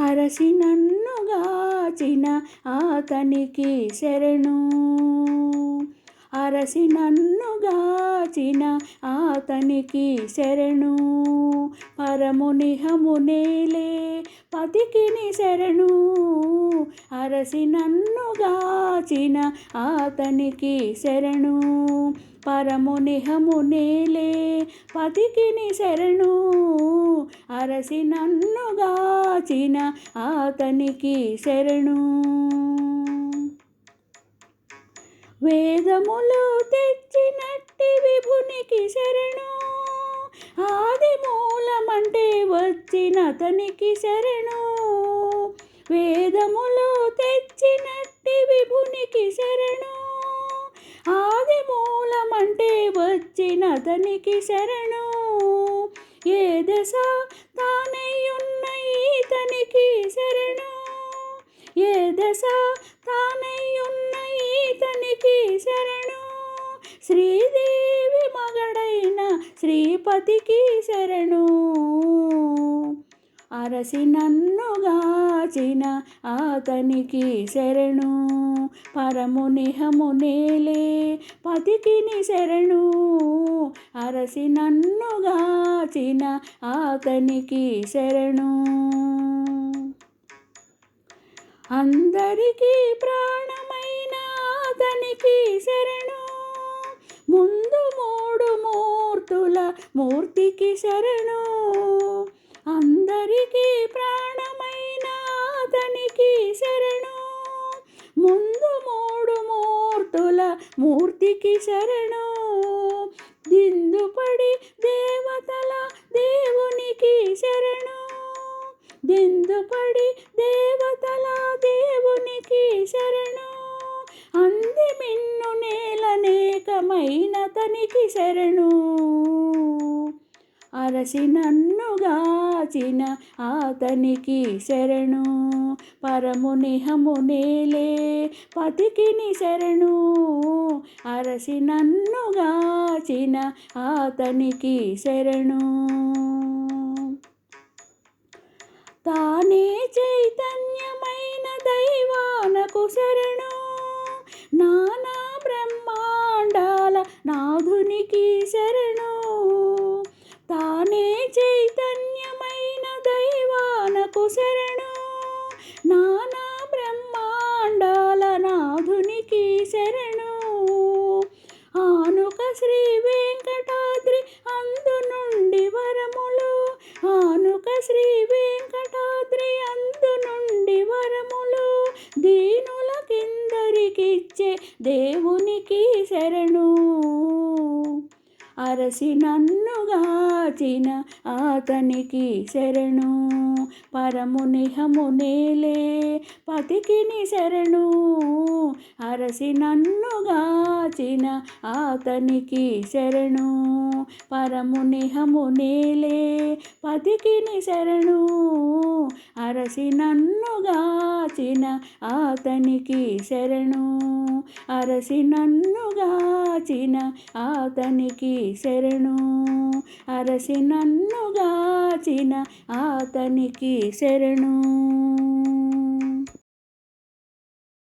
అరసి నన్ను గాచిన ఆతనికి శరణు. అరసి నన్ను గాచిన ఆతనికి శరణు. పరమునిహమునేలే పతికిని శరణు. అరసి నన్ను గాచిన ఆతనికి శరణు. పరమునిహమునేలే పతికిని శరణు. అరసి నన్ను గాచిన ఆతనికి శరణు. వేదములు తెచ్చినట్టి విభునికి శరణు. ఆది మూలమంటే వచ్చినతనికి శరణు. వేదములు తెచ్చినట్టి విభునికి శరణు. ఆది మూలమంటే వచ్చినతనికి శరణు. ఏ దశ తానయ్యున్న ఈతనికి శరణు. ఏ దశ తానయ్యున్న ఈతనికి శరణు. శ్రీదేవి మగడైన శ్రీపతికి శరణు. అరసి నన్ను గాచిన ఆతనికి శరణు. పరమునిహమునేలే పతికిని శరణు. అరసి నన్ను గాచిన ఆతనికి శరణు. అందరికీ ప్రాణమైన ఆతనికి శరణు. ముందు మూడు మూర్తుల మూర్తికి శరణు. అందరికీ ప్రాణమైన ఆతనికి శరణు. ముందు మూడు మూర్తుల మూర్తికి శరణు. దిందుపడి దేవతల దేవునికి శరణు. దిందుపడి దేవతల దేవునికి శరణు. అంది మిన్ను నేలనేకమైన తనికి శరణు. అరసి నన్ను గాచిన ఆతనికి శరణు. పరమునిహమునేలే పతికిని శరణు. అరసి నన్ను గాచిన ఆతనికి శరణు. తానే చైతన్యమైన దైవానకు శరణు. నానా బ్రహ్మాండాల నాథునికి శరణు. తానే చైతన్యమైన దైవానకు శరణు. నానా బ్రహ్మాండాల నాథునికి శరణు. ఆనుక శ్రీ వెంకటాద్రి అందు నుండి వరములు. ఆనుక శ్రీ వెంకటాద్రి అందు నుండి వరములు. దీనులకిందరికిచ్చే దేవునికి శరణు. అరసి నన్ను గాచిన ఆతనికి శరణు. పరమునిహమునేలే పతికిని శరణు. అరసి నన్ను గాచిన ఆతనికి శరణు. పరమునిహమునేలే పతికిని శరణు. అరసి నన్ను గాచిన ఆతనికి శరణు. అరసి నన్ను గాచిన ఆతనికి శరణు. అరసి నన్ను గాచిన ఆతనికి శరణు.